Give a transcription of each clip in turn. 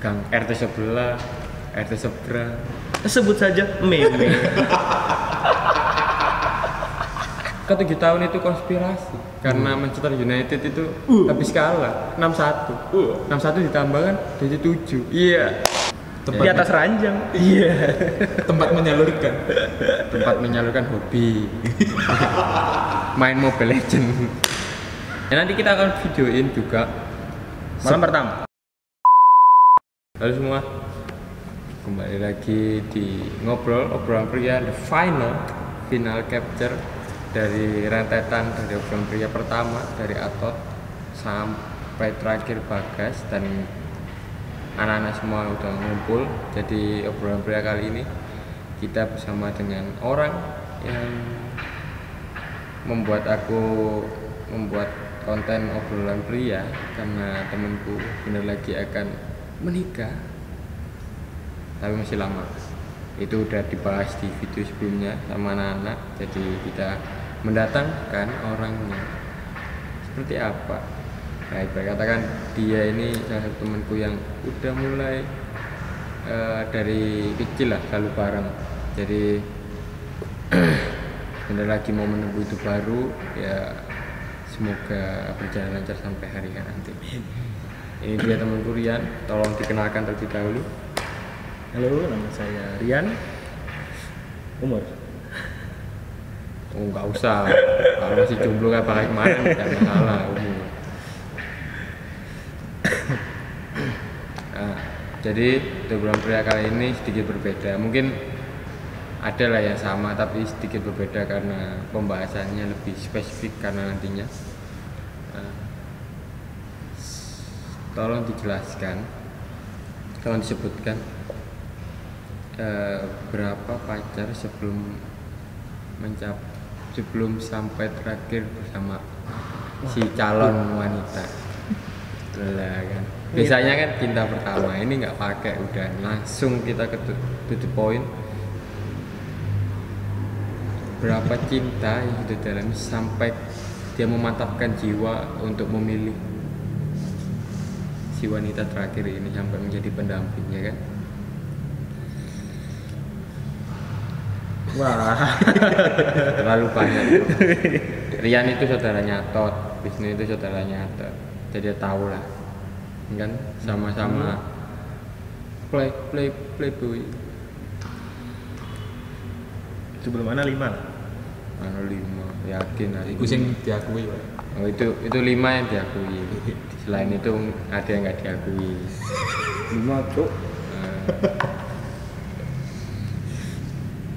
gang RT sebelah, RT seberang. Sebut saja meme. Ke 7 tahun itu konspirasi karena Manchester United itu habis kalah 6-1. 6-1 ditambah kan jadi 7. Iya. Di atas ranjang. Iya. Tempat menyalurkan. Tempat menyalurkan hobi. Main Mobile Legend. Ya, nanti kita akan videoin juga Malam pertama. Halo semua, kembali lagi di obrolan pria, the final capture dari rentetan dari obrolan pria pertama dari Atot sampai terakhir Bagas dan anak-anak semua udah ngumpul. Jadi obrolan pria kali ini kita bersama dengan orang yang membuat konten obrolan pria karena temenku bener lagi akan menikah tapi masih lama. Itu udah dibahas di video sebelumnya sama anak-anak. Jadi kita mendatangkan orangnya seperti apa. Nah, ibarat katakan dia ini salah satu temanku yang udah mulai dari kecil lah selalu bareng. Jadi bener lagi mau menempuh itu baru ya, semoga berjalan lancar sampai hari nanti. Ini dia temanku Rian, tolong dikenalkan terlebih dahulu. Halo, nama saya Rian. Umur? Oh, nggak usah. Kalau masih jomblo kayak pakai kemarin nggak masalah umur. Nah, jadi obrolan pria kali ini sedikit berbeda. Mungkin ada lah yang sama tapi sedikit berbeda karena pembahasannya lebih spesifik karena nantinya. Tolong dijelaskan, tolong disebutkan berapa pacar sebelum sampai terakhir bersama si calon wanita. Lah kan. Biasanya kan cinta pertama, ini nggak pakai, udah langsung kita ke to the point. Berapa cinta yang sudah dalam sampai dia memantapkan jiwa untuk memilih si wanita terakhir ini sampai menjadi pendampingnya kan? Wah. Terlalu banyak. Rian itu saudaranya Atot, Wisnu itu saudaranya Atot. Jadi dia tahu lah, kan sama-sama playboy. Sebelum mana 5 lah. Anu 5, yakin lah. Iku sing diakui, Pak. Oh, itu 5 yang diakui. Selain itu ada yang nggak diakui. 5 cuk.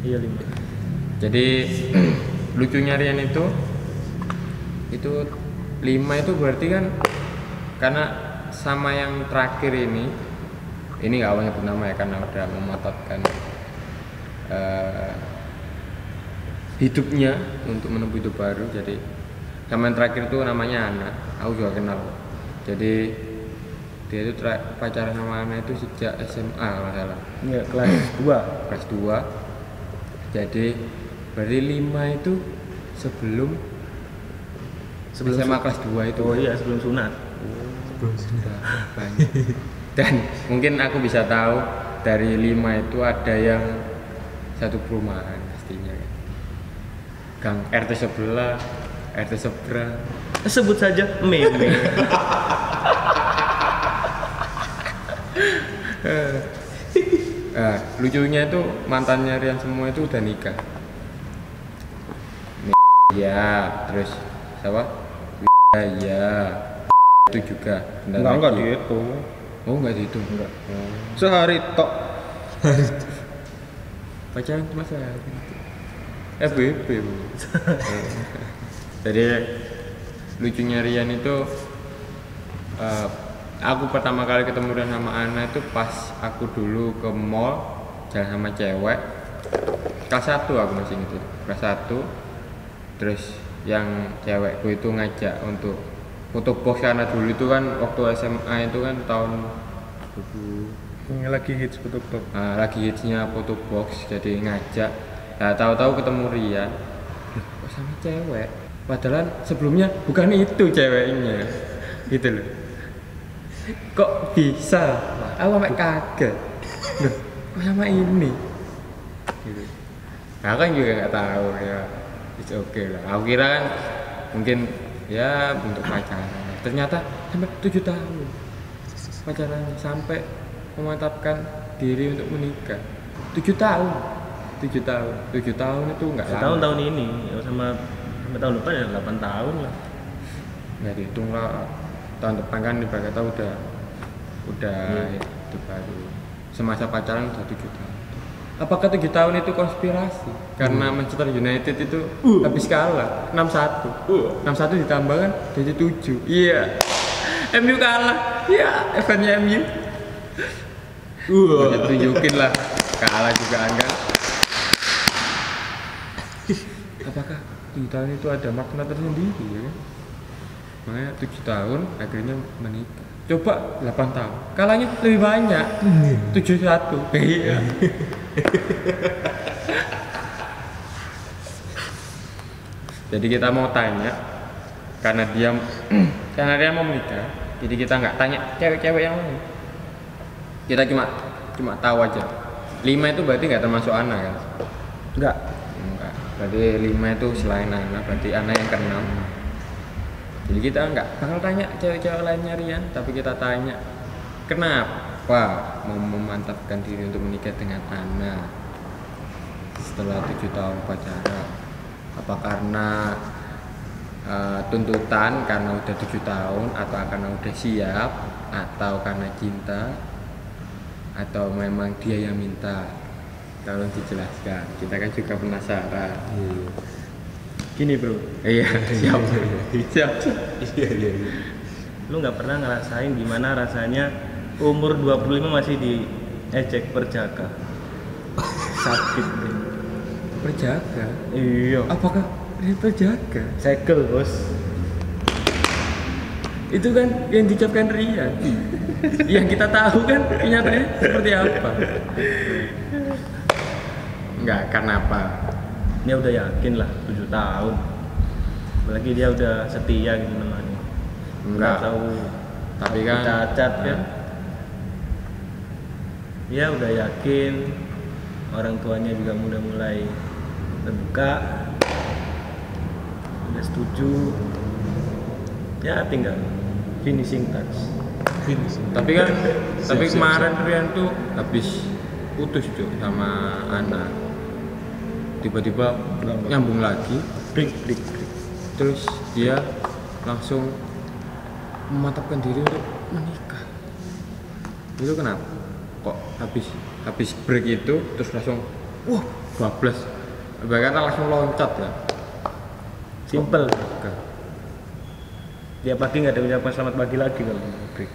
Iya 5. Jadi lucunya Rian itu 5 itu berarti kan karena sama yang terakhir ini nggak awalnya bernama ya karena udah mematapkan hidupnya untuk menempuh hidup baru. Jadi sama yang terakhir tuh namanya Ana, aku juga kenal. Jadi dia itu pacaran sama Ana itu sejak SMA kalau salah. Iya, kelas 2. Jadi berarti 5 itu sebelum SMA kelas 2 itu. Oh iya, sebelum sunat. Sudah banyak. Dan mungkin aku bisa tahu dari 5 itu ada yang satu perumahan pastinya. Gang RT sebelah, RT seberang. Sebut saja meme. Lucunya itu mantannya Rian semua itu udah nikah. Ya, terus siapa? Ya, itu juga. Enggak dihitung. Oh, enggak dihitung. Enggak. Sehari tok. Pacaran cuma sehari. FWB. Jadi lucunya Rian itu aku pertama kali ketemu Rian sama Ana itu pas aku dulu ke mall jalan sama cewek kelas 1, aku masih ingat itu kelas 1. Terus yang cewekku itu ngajak untuk foto box karena dulu itu kan waktu SMA itu kan tahun 2000 Ini lagi hits foto box. lagi hitsnya foto box, jadi ngajak. Nah, tahu-tahu ketemu Rian, kok sama cewek? Padahal sebelumnya bukan itu ceweknya, gitu loh. Kok bisa? Wah, aku sampai kaget. Loh, kok sama ini? Gitu. Nah, kan juga nggak tahu ya. It's okay lah. Aku kira kan mungkin ya untuk pacaran. Ternyata sampai 7 tahun pacaran sampai memantapkan diri untuk menikah. 7 tahun. 7 tahun. 7 tahun itu enggak lama. Tahun-tahun ini sama sampai tahun depan ya 8 tahun lah. Nggak dihitung lah. Tahun depan kan ibarat kata udah itu baru. Semasa pacaran udah 7 tahun. Apakah 7 tahun itu konspirasi? Karena Manchester United itu habis kalah 6-1. 6-1 ditambah kan jadi 7. Iya. MU kalah. Iya, eventnya MU. Tunjukin lah. Kalah juga kan. Apakah 7 tahun itu ada makna tersendiri ya kan? Makanya 7 tahun akhirnya menikah. Coba 8 tahun, kalahnya lebih banyak. 7-1. Iya. Jadi kita mau tanya karena dia mau menikah. Jadi kita nggak tanya cewek-cewek yang lain. Kita cuma tahu aja. 5 itu berarti nggak termasuk anak kan? Enggak. Enggak. Berarti 5 itu selain anak, berarti anak yang ke-6. Jadi kita nggak bakal tanya cewek-cewek lainnya Rian, tapi kita tanya kenapa mau memantapkan diri untuk menikah dengan Ana setelah 7 tahun pacaran. Apa karena tuntutan karena udah 7 tahun, atau karena udah siap, atau karena cinta, atau memang dia yang minta? Tolong dijelaskan, kita kan juga penasaran. Gini bro, Iya, siap. Siap. Iya. lu nggak pernah ngerasain gimana rasanya umur 25 masih diejek perjaka. Sakit bro. Perjaka. Iya. Apakah dia perjaka? Segel bos. Itu kan yang diucapkan Rian. Yang kita tahu kan kenyataannya seperti apa? Enggak, karena apa? Dia udah yakin lah 7 tahun. Apalagi dia udah setia gitu namanya. Enggak. Nggak tahu Tapi kan cacat kan. Dia udah yakin, orang tuanya juga udah mulai terbuka, udah setuju. Ya tinggal finishing touch. Tapi kan Siap. kemarin Rian tuh habis putus tuh sama Ana. Tiba-tiba nyambung lagi, Break. terus dia langsung memantapkan diri untuk menikah. Itu kenapa? Kok habis break itu terus langsung wah bablas, bahkan langsung loncat ya. Simple. Oke. Dia pagi nggak ada ucapan selamat pagi lagi kalau break.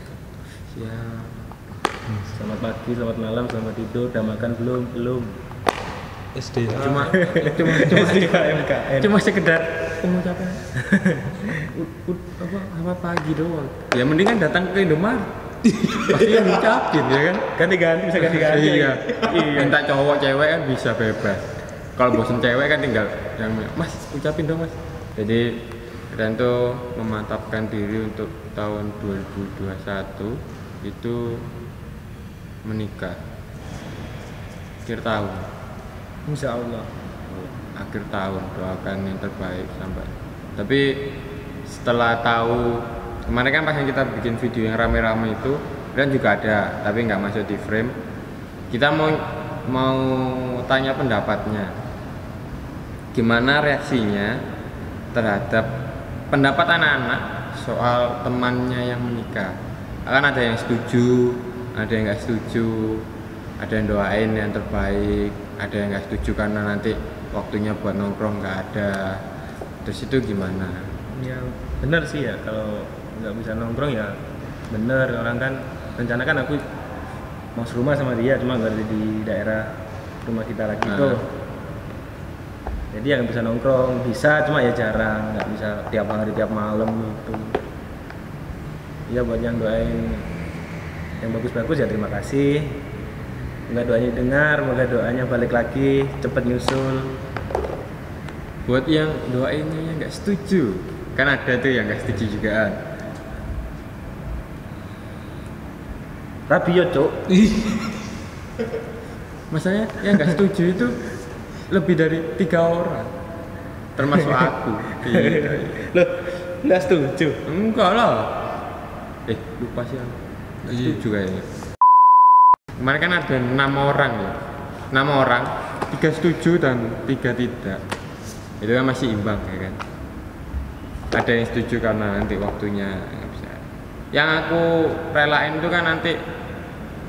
Siap. Selamat pagi, selamat malam, selamat tidur, udah makan belum? SDH. Cuma SDKMKN. cuma sekedar pengucapan selamat pagi doang. Ya mendingan datang ke Indomaret. Pasti yang ngucapin ya kan. Ganti-ganti bisa ganti-ganti. Iya. Iya. Minta cowok cewek kan bisa bebas. Kalau bosan cewek kan tinggal yang Mas ucapin dong Mas. Jadi Rian tuh memantapkan diri untuk tahun 2021 itu menikah akhir tahun. Insya Allah. Akhir tahun doakan yang terbaik sampai. Tapi setelah tahu kemarin kan pas yang kita bikin video yang rame-rame itu Rian juga ada tapi nggak masuk di frame. Kita mau tanya pendapatnya, gimana reaksinya terhadap pendapat anak-anak soal temannya yang menikah. Akan ada yang setuju, ada yang nggak setuju, ada yang doain yang terbaik, ada yang nggak setuju karena nanti waktunya buat nongkrong nggak ada. Terus itu gimana? Ya benar sih ya, kalau nggak bisa nongkrong ya bener. Orang kan rencana kan aku mau serumah sama dia, cuma nggak ada di daerah rumah kita lagi tuh. Jadi yang bisa nongkrong bisa, cuma ya jarang, nggak bisa tiap hari tiap malam gitu. Ya buat yang doain yang bagus-bagus ya terima kasih. Moga doanya dengar, moga doanya balik lagi, cepet nyusul. Buat yang doainnya yang nggak setuju, kan ada tuh yang nggak setuju juga. Rabi yo, Cuk. Masalahnya yang nggak setuju itu lebih dari 3 orang, termasuk aku. Iya. Loh, enggak setuju. Enggak lah. Lupa sih aku. Nggak setuju kayaknya. Kemarin kan ada 6 orang ya. 6 orang, 3 setuju dan 3 tidak. Itu kan masih imbang ya kan. Ada yang setuju karena nanti waktunya nggak bisa. Yang aku relain itu kan nanti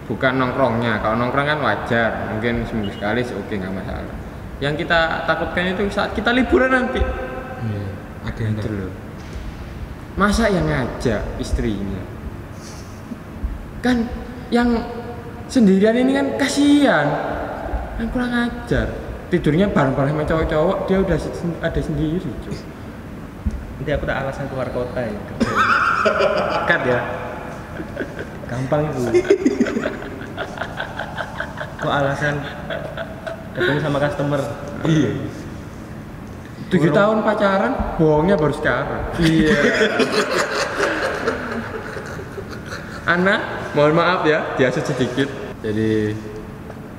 bukan nongkrongnya. Kalau nongkrong kan wajar, mungkin seminggu sekali oke nggak masalah. Yang kita takutkan itu saat kita liburan nanti. Iya, ada yang Gitu loh. Masa yang ngajak istrinya? Kan yang sendirian ini kan kasihan. Kan kurang ajar. Tidurnya bareng-bareng sama cowok-cowok, dia udah ada sendiri, cuy. Nanti aku tak alasan keluar kota ya. Cut ya. Gampang itu. Kok alasan ketemu sama customer? Iya. 7 tahun pacaran, bohongnya baru sekarang. Iya. Anak, mohon maaf ya, diasut sedikit. Jadi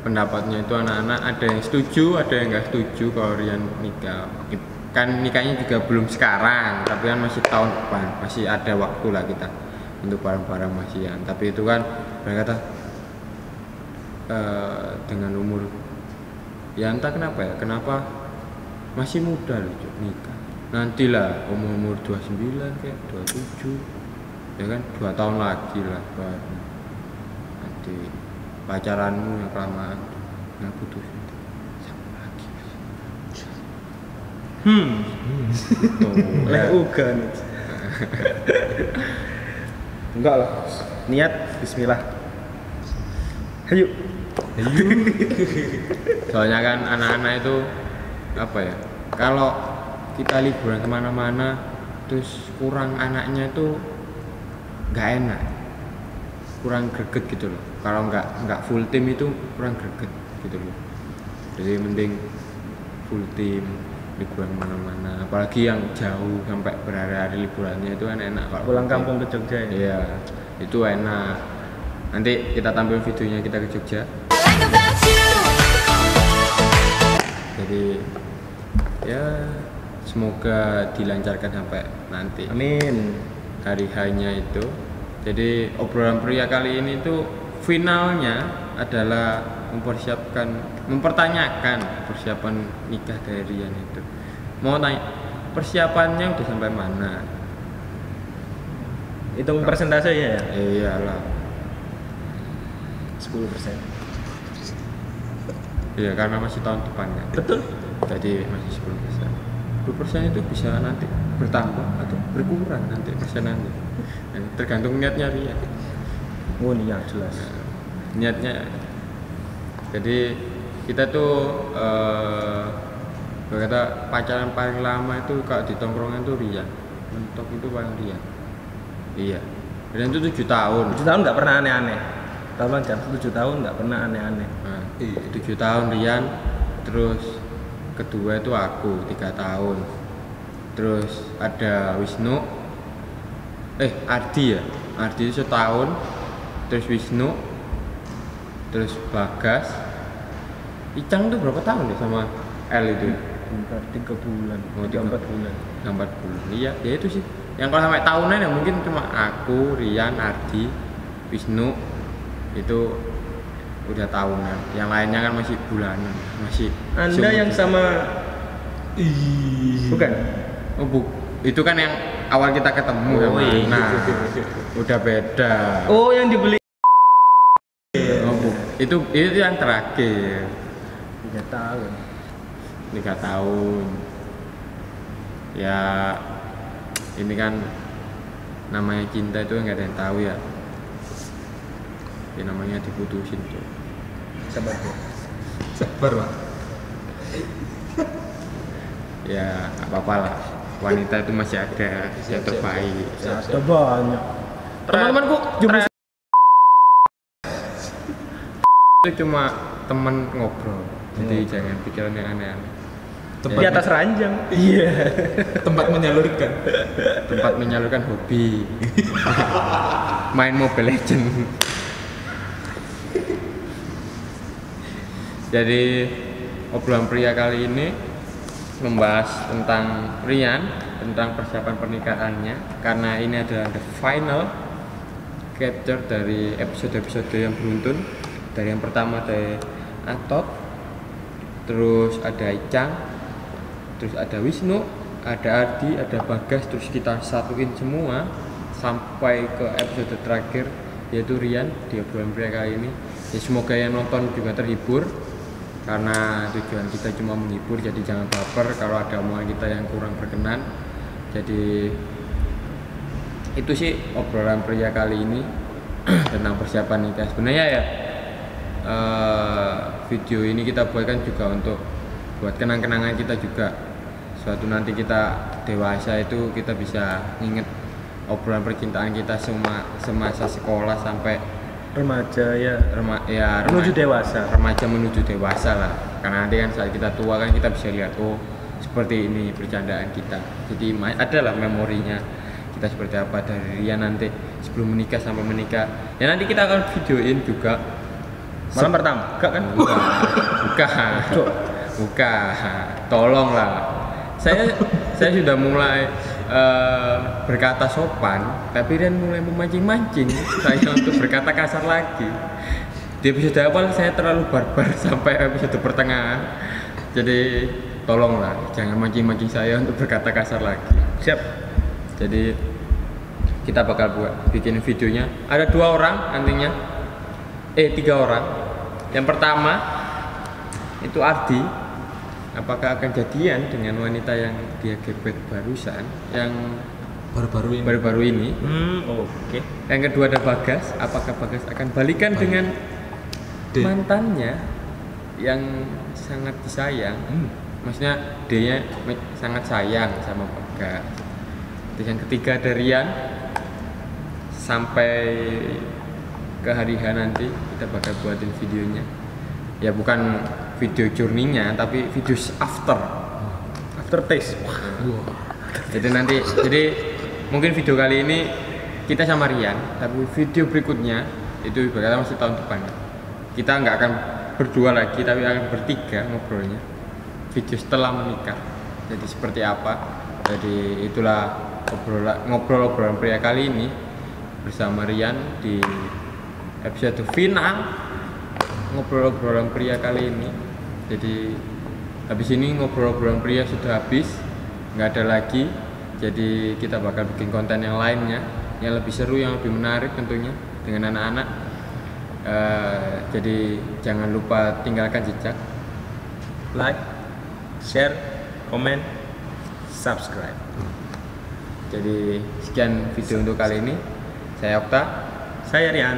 pendapatnya itu anak-anak ada yang setuju, ada yang nggak setuju kalau Rian nikah. Kan nikahnya juga belum sekarang, tapi kan masih tahun depan, masih ada waktu lah kita untuk bareng-bareng masihan. Tapi itu kan mereka kata dengan umur ya entah kenapa ya, kenapa masih muda loh Cuk, nikah. Nantilah umur 29 kayak 27 ya kan, 2 tahun lagi lah baru nanti pacaranmu yang kelamaan nggak putusin sama lagi. Leh uga nih. Enggak lah. Niat bismillah. Ayo. Soalnya kan anak-anak itu apa ya, kalau kita liburan kemana-mana terus kurang anaknya itu nggak enak, kurang greget gitu loh. Kalau nggak full tim itu kurang greget gitu loh. Jadi mending full tim liburan kemana-mana, apalagi yang jauh sampai berhari-hari liburannya itu kan enak. Kalau Pulang kampung ke Jogja ya. iya itu enak. Nanti kita tampil videonya kita ke Jogja. Jadi ya semoga dilancarkan sampai nanti Amin. hari hanya itu. Jadi obrolan pria kali ini tuh finalnya adalah mempertanyakan persiapan nikah dari Rian itu. Mau tanya persiapannya udah sampai mana? Hitung persentase ya. Iyalah. 10%. Iya karena masih tahun depan kan. Betul. Jadi masih 10%. 10% itu bisa nanti bertambah atau berkurang nanti persenannya. Tergantung niatnya Rian. Oh niat jelas. Niatnya. Jadi kita tuh berkata pacaran paling lama itu kalau di tongkrongan tuh Rian. Mentok itu paling Rian. Iya. Rian itu 7 tahun. 7 tahun nggak pernah aneh-aneh. Tolong jam 7 tahun nggak pernah aneh-aneh. Nah, 7 tahun Rian, terus kedua itu aku 3 tahun, terus ada Wisnu, Ardi ya, Ardi itu 1 tahun, terus Wisnu, terus Bagas, Icang tuh berapa tahun ya sama L itu? Bentar 3 bulan, Oh, 4 bulan. 4 bulan, iya ya itu sih. Yang kalau sampai tahunan ya mungkin cuma aku, Rian, Ardi, Wisnu itu udah tahunan, yang lainnya kan masih bulanan, masih. Anda yang sama bukan? Oh itu kan yang awal kita ketemu Oh, sama. iya. Nah udah beda. Oh yang dibeli. Itu yang terakhir 3 tahun. 3 tahun. Ya ini kan namanya cinta itu nggak ada yang tahu ya. Ya namanya diputusin tuh. Sabar bro. Sabar Pak. Ya apa-apa lah. Wanita itu masih ada yang terbaik. Ada banyak. Teman-temanku jumlah itu cuma teman ngobrol. Jadi jangan pikiran yang aneh-aneh. di atas ranjang. Iya. Tempat menyalurkan. Tempat menyalurkan hobi. Main Mobile Legend. Jadi obrolan pria kali ini membahas tentang Rian, tentang persiapan pernikahannya, karena ini adalah the final capture dari episode-episode yang beruntun. Dari yang pertama dari Atot, terus ada Icang, terus ada Wisnu, ada Ardi, ada Bagas, terus kita satuin semua sampai ke episode terakhir yaitu Rian di obrolan pria kali ini. Ya, semoga yang nonton juga terhibur, karena tujuan kita cuma menghibur, jadi jangan baper kalau ada omongan kita yang kurang berkenan. Jadi itu sih obrolan pria kali ini tentang persiapan nikah. Sebenarnya ya video ini kita buatkan juga untuk buat kenang-kenangan kita juga. Suatu nanti kita dewasa itu kita bisa inget obrolan percintaan kita semasa sekolah sampai Remaja ya. Menuju dewasa. Remaja menuju dewasa lah. Karena nanti kan saat kita tua kan kita bisa lihat, oh seperti ini bercandaan kita. Jadi adalah memorinya kita seperti apa dari Rian nanti sebelum menikah sampai menikah. Ya nanti kita akan videoin juga Malam pertama, enggak kan? Bukan. Tolonglah. Saya sudah mulai berkata sopan, tapi Rian mulai memancing-mancing saya untuk berkata kasar lagi. Di episode awal saya terlalu barbar sampai episode pertengahan. Jadi tolonglah jangan mancing-mancing saya untuk berkata kasar lagi. Siap. Jadi kita bakal bikin videonya. Ada 2 orang nantinya. 3 orang. Yang pertama itu Ardi. Apakah akan jadian dengan wanita yang dia gebet barusan, yang baru-baru ini? Oke. Yang kedua ada Bagas. Apakah Bagas akan balikan dengan mantannya yang sangat disayang? Maksudnya dia sangat sayang sama Bagas. Terus yang ketiga ada Rian. Sampai ke hari H nanti kita bakal buatin videonya. Ya bukan video journey-nya, tapi video after taste. Jadi mungkin video kali ini kita sama Rian, tapi video berikutnya itu bakal masih tahun depan. Kita nggak akan berdua lagi, tapi akan bertiga ngobrolnya. Video setelah menikah. Jadi seperti apa? Jadi itulah ngobrol-obrolan pria kali ini bersama Rian di episode final ngobrol-obrolan pria kali ini. Jadi habis ini ngobrol-obrolan pria sudah habis, nggak ada lagi. Jadi kita bakal bikin konten yang lainnya, yang lebih seru, yang lebih menarik tentunya dengan anak-anak. Jadi jangan lupa tinggalkan jejak, Like, share, komen, subscribe. Jadi sekian video untuk kali ini. Saya Okta, Saya Rian.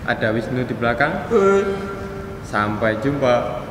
ada Wisnu di belakang. Sampai jumpa.